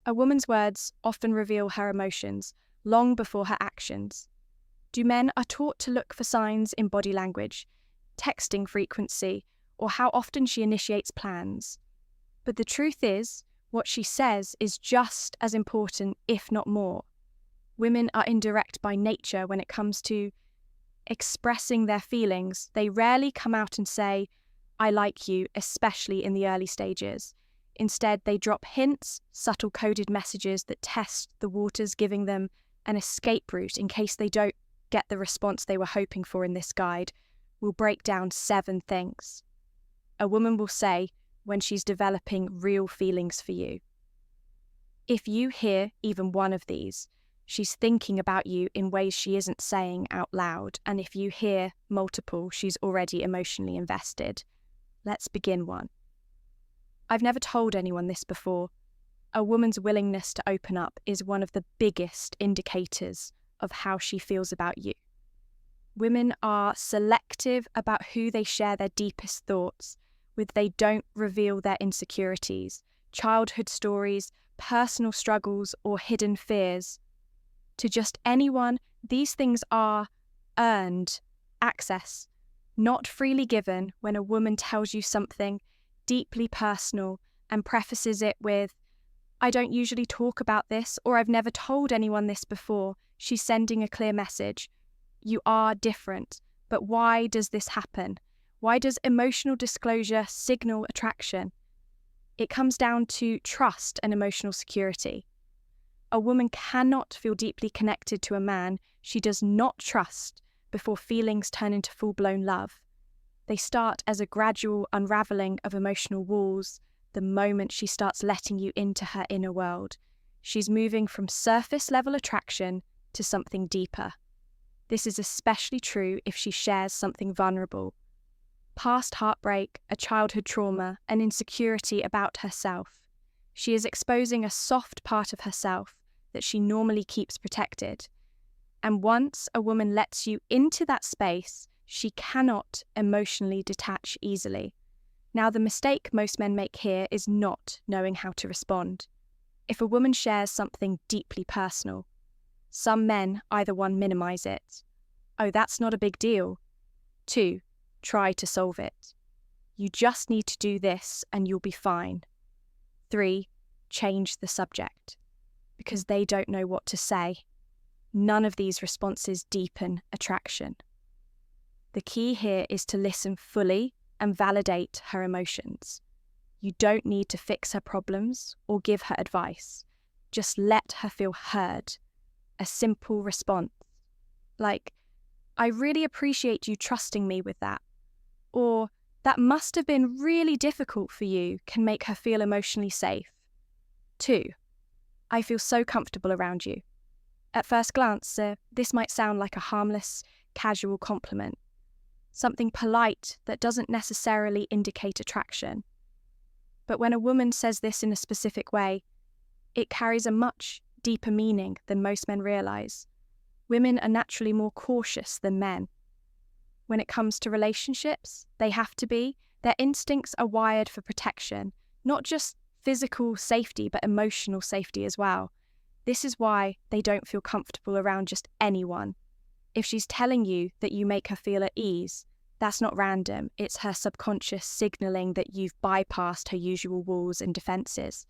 A woman's words often reveal her emotions long before her actions. Men are taught to look for signs in body language, texting frequency, or how often she initiates plans. But the truth is, what she says is just as important, if not more. Women are indirect by nature when it comes to expressing their feelings. They rarely come out and say, "I like you," especially in the early stages. Instead, they drop hints, subtle coded messages that test the waters, giving them an escape route in case they don't get the response they were hoping for in this guide. We'll break down 7 things a woman will say when she's developing real feelings for you. If you hear even one of these, she's thinking about you in ways she isn't saying out loud. And if you hear multiple, she's already emotionally invested. Let's begin one. I've never told anyone this before. A woman's willingness to open up is one of the biggest indicators of how she feels about you. Women are selective about who they share their deepest thoughts with. They don't reveal their insecurities, childhood stories, personal struggles, or hidden fears to just anyone. These things are earned access, not freely given. When a woman tells you something deeply personal and prefaces it with, "I don't usually talk about this," or "I've never told anyone this before," she's sending a clear message. You are different, but why does this happen? Why does emotional disclosure signal attraction? It comes down to trust and emotional security. A woman cannot feel deeply connected to a man she does not trust before feelings turn into full-blown love. They start as a gradual unraveling of emotional walls. The moment she starts letting you into her inner world, she's moving from surface-level attraction to something deeper. This is especially true if she shares something vulnerable. Past heartbreak, a childhood trauma, an insecurity about herself. She is exposing a soft part of herself that she normally keeps protected. And once a woman lets you into that space, she cannot emotionally detach easily. Now, the mistake most men make here is not knowing how to respond. If a woman shares something deeply personal, some men either 1, minimize it. "Oh, that's not a big deal." 2, try to solve it. "You just need to do this and you'll be fine." 3, change the subject because they don't know what to say. None of these responses deepen attraction. The key here is to listen fully and validate her emotions. You don't need to fix her problems or give her advice. Just let her feel heard. A simple response, like, "I really appreciate you trusting me with that," or "That must have been really difficult for you," can make her feel emotionally safe. 2, "I feel so comfortable around you." At first glance, this might sound like a harmless, casual compliment, something polite that doesn't necessarily indicate attraction. But when a woman says this in a specific way, it carries a much deeper meaning than most men realize. Women are naturally more cautious than men. When it comes to relationships, they have to be. Their instincts are wired for protection, not just physical safety, but emotional safety as well. This is why they don't feel comfortable around just anyone. If she's telling you that you make her feel at ease, that's not random. It's her subconscious signaling that you've bypassed her usual walls and defenses.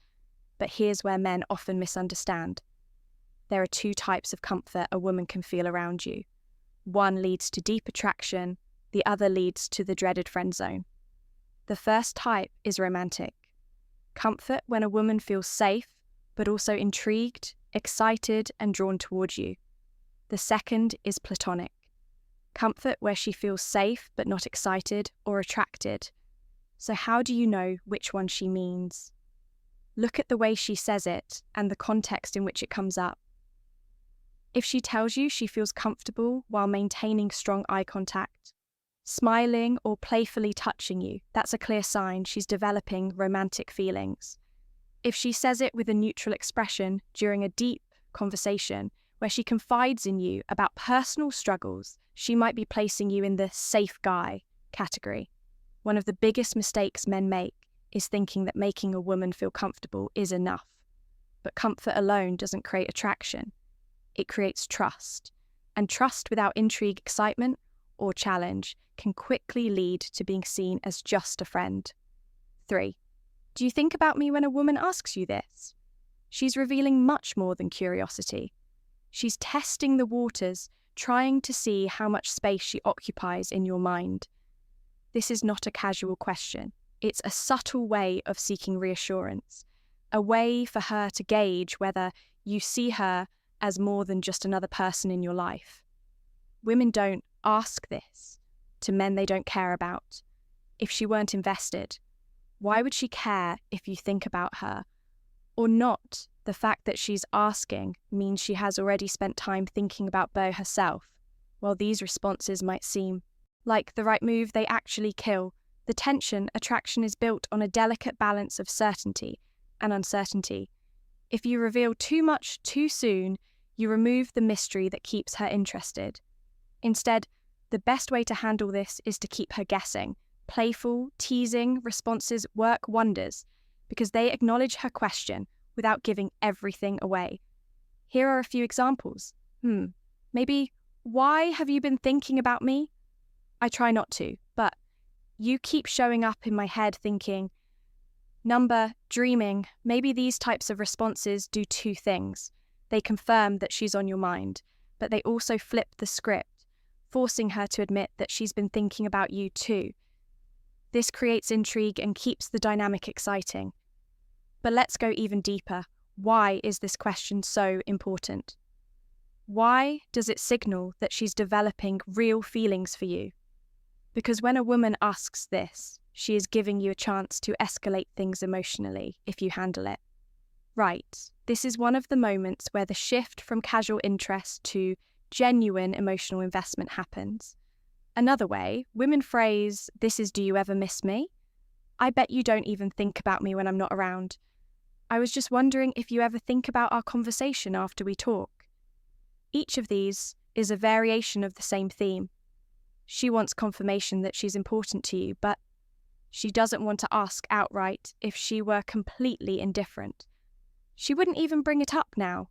But here's where men often misunderstand. There are 2 types of comfort a woman can feel around you. One leads to deep attraction, the other leads to the dreaded friend zone. The first type is romantic. Comfort when a woman feels safe, but also intrigued, excited, and drawn towards you. The second is platonic. Comfort where she feels safe, but not excited or attracted. So how do you know which one she means? Look at the way she says it and the context in which it comes up. If she tells you she feels comfortable while maintaining strong eye contact, smiling or playfully touching you, that's a clear sign she's developing romantic feelings. If she says it with a neutral expression during a deep conversation where she confides in you about personal struggles, she might be placing you in the safe guy category. One of the biggest mistakes men make is thinking that making a woman feel comfortable is enough. But comfort alone doesn't create attraction. It creates trust. And trust without intrigue, excitement, or challenge can quickly lead to being seen as just a friend. 3. Do you think about me when a woman asks you this? She's revealing much more than curiosity. She's testing the waters, trying to see how much space she occupies in your mind. This is not a casual question. It's a subtle way of seeking reassurance, a way for her to gauge whether you see her as more than just another person in your life. Women don't ask this to men they don't care about. If she weren't invested, why would she care if you think about her? Or not? The fact that she's asking means she has already spent time thinking about Bo herself. While these responses might seem like the right move, they actually kill. The tension, attraction is built on a delicate balance of certainty and uncertainty. If you reveal too much too soon, you remove the mystery that keeps her interested. Instead, the best way to handle this is to keep her guessing. Playful, teasing responses work wonders because they acknowledge her question without giving everything away. Here are a few examples. Maybe, why have you been thinking about me? I try not to, but you keep showing up in my head thinking. Number, dreaming. Maybe these types of responses do two things. They confirm that she's on your mind, but they also flip the script, forcing her to admit that she's been thinking about you too. This creates intrigue and keeps the dynamic exciting. But let's go even deeper. Why is this question so important? Why does it signal that she's developing real feelings for you? Because when a woman asks this, she is giving you a chance to escalate things emotionally if you handle it. Right, this is one of the moments where the shift from casual interest to genuine emotional investment happens. Another way, women phrase, "This is, do you ever miss me? I bet you don't even think about me when I'm not around. I was just wondering if you ever think about our conversation after we talk." Each of these is a variation of the same theme. She wants confirmation that she's important to you, but she doesn't want to ask outright if she were completely indifferent. She wouldn't even bring it up now.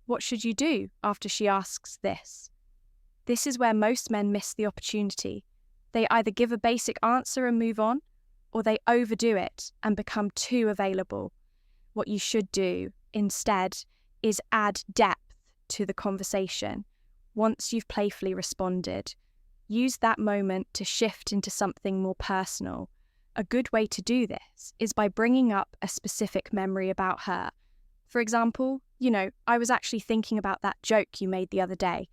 What should you do after she asks this? This is where most men miss the opportunity. They either give a basic answer and move on, or they overdo it and become too available. What you should do instead is add depth to the conversation. Once you've playfully responded, use that moment to shift into something more personal. A good way to do this is by bringing up a specific memory about her. For example, I was actually thinking about that joke you made the other day.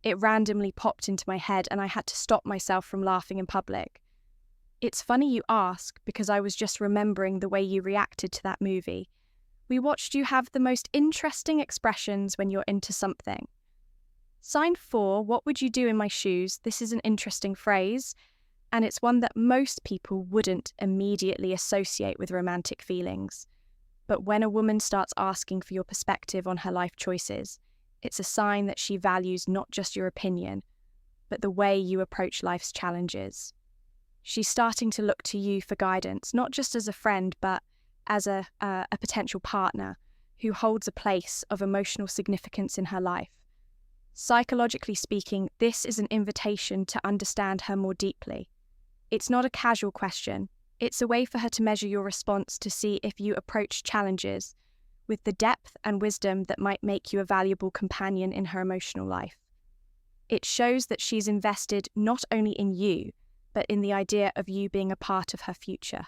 It randomly popped into my head and I had to stop myself from laughing in public. It's funny you ask because I was just remembering the way you reacted to that movie. We watched you have the most interesting expressions when you're into something. Sign 4, what would you do in my shoes? This is an interesting phrase, and it's one that most people wouldn't immediately associate with romantic feelings. But when a woman starts asking for your perspective on her life choices, it's a sign that she values not just your opinion, but the way you approach life's challenges. She's starting to look to you for guidance, not just as a friend, but as a potential partner who holds a place of emotional significance in her life. Psychologically speaking, this is an invitation to understand her more deeply. It's not a casual question. It's a way for her to measure your response to see if you approach challenges with the depth and wisdom that might make you a valuable companion in her emotional life. It shows that she's invested not only in you, but in the idea of you being a part of her future.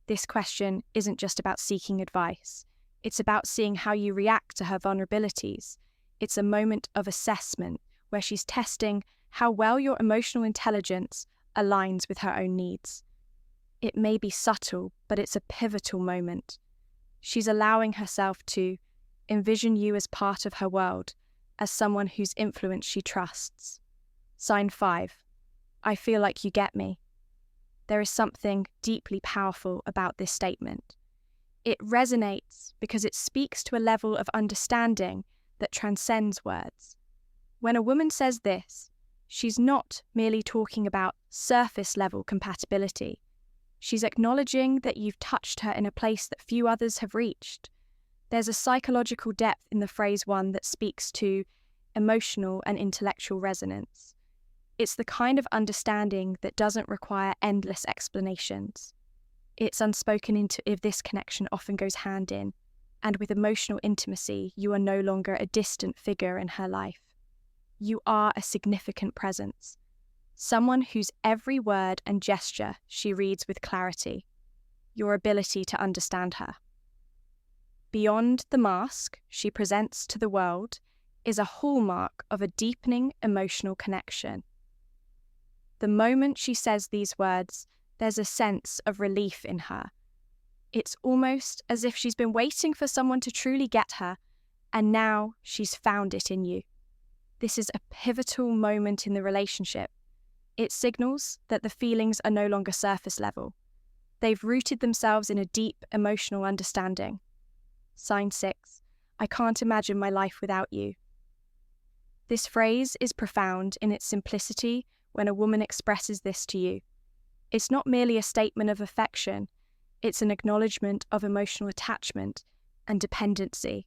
This question isn't just about seeking advice. It's about seeing how you react to her vulnerabilities. It's a moment of assessment where she's testing how well your emotional intelligence aligns with her own needs. It may be subtle, but it's a pivotal moment. She's allowing herself to envision you as part of her world, as someone whose influence she trusts. Sign 5. I feel like you get me. There is something deeply powerful about this statement. It resonates because it speaks to a level of understanding that transcends words. When a woman says this, she's not merely talking about surface-level compatibility. She's acknowledging that you've touched her in a place that few others have reached. There's a psychological depth in the phrase one that speaks to emotional and intellectual resonance. It's the kind of understanding that doesn't require endless explanations. It's unspoken if this connection often goes hand in, and with emotional intimacy, you are no longer a distant figure in her life. You are a significant presence, someone whose every word and gesture she reads with clarity, your ability to understand her. Beyond the mask she presents to the world is a hallmark of a deepening emotional connection. The moment she says these words, there's a sense of relief in her. It's almost as if she's been waiting for someone to truly get her, and now she's found it in you. This is a pivotal moment in the relationship. It signals that the feelings are no longer surface level. They've rooted themselves in a deep emotional understanding. Sign 6, I can't imagine my life without you. This phrase is profound in its simplicity when a woman expresses this to you. It's not merely a statement of affection, it's an acknowledgement of emotional attachment and dependency.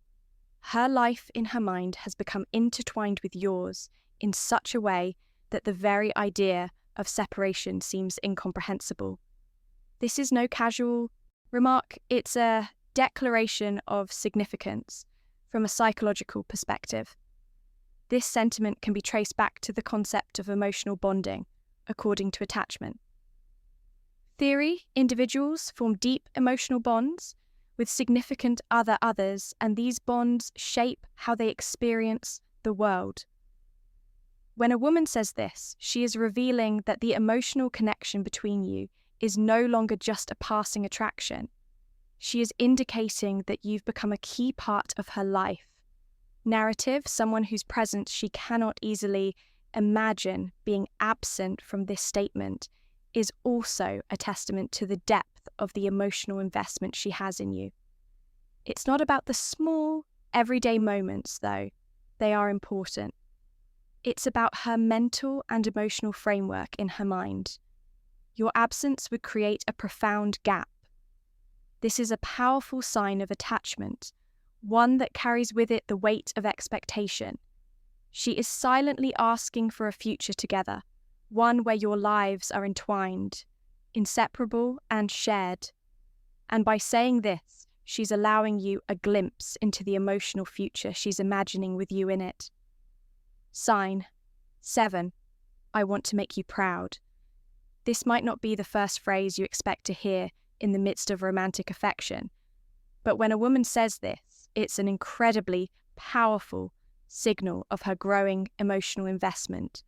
Her life in her mind has become intertwined with yours in such a way that the very idea of separation seems incomprehensible. This is no casual remark, it's a declaration of significance from a psychological perspective. This sentiment can be traced back to the concept of emotional bonding, according to attachment. Theory, individuals form deep emotional bonds with significant others, and these bonds shape how they experience the world. When a woman says this, she is revealing that the emotional connection between you is no longer just a passing attraction. She is indicating that you've become a key part of her life. Narrative, someone whose presence she cannot easily imagine being absent from this statement, is also a testament to the depth of the emotional investment she has in you. It's not about the small, everyday moments, though. They are important. It's about her mental and emotional framework in her mind. Your absence would create a profound gap. This is a powerful sign of attachment, one that carries with it the weight of expectation. She is silently asking for a future together, one where your lives are entwined, inseparable and shared. And by saying this, she's allowing you a glimpse into the emotional future she's imagining with you in it. Sign 7, I want to make you proud. This might not be the first phrase you expect to hear in the midst of romantic affection, but when a woman says this, it's an incredibly powerful signal of her growing emotional investment.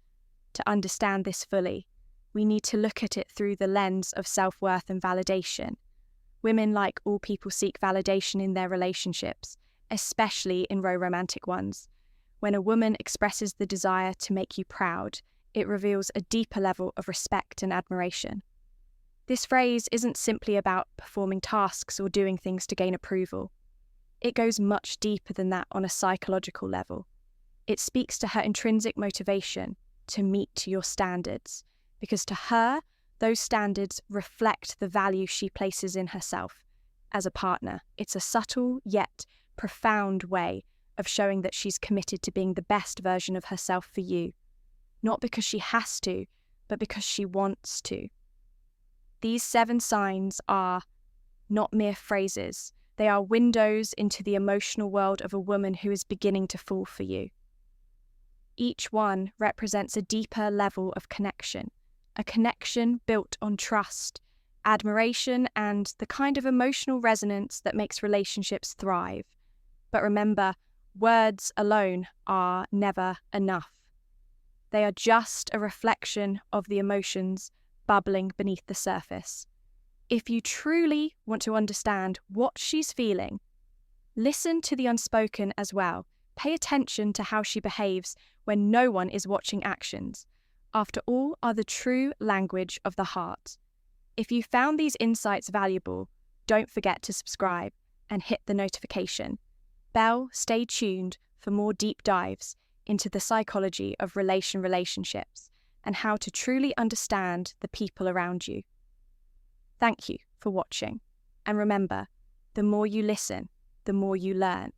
To understand this fully, we need to look at it through the lens of self-worth and validation. Women, like all people, seek validation in their relationships, especially in romantic ones. When a woman expresses the desire to make you proud, it reveals a deeper level of respect and admiration. This phrase isn't simply about performing tasks or doing things to gain approval. It goes much deeper than that on a psychological level. It speaks to her intrinsic motivation to meet your standards, because to her, those standards reflect the value she places in herself as a partner. It's a subtle yet profound way of showing that she's committed to being the best version of herself for you, not because she has to, but because she wants to. These 7 signs are not mere phrases. They are windows into the emotional world of a woman who is beginning to fall for you. Each one represents a deeper level of connection, a connection built on trust, admiration, and the kind of emotional resonance that makes relationships thrive. But remember, words alone are never enough. They are just a reflection of the emotions bubbling beneath the surface. If you truly want to understand what she's feeling, listen to the unspoken as well. Pay attention to how she behaves when no one is watching actions. After all, are the true language of the heart. If you found these insights valuable, don't forget to subscribe and hit the notification bell. Stay tuned for more deep dives into the psychology of relationships and how to truly understand the people around you. Thank you for watching. And remember, the more you listen, the more you learn.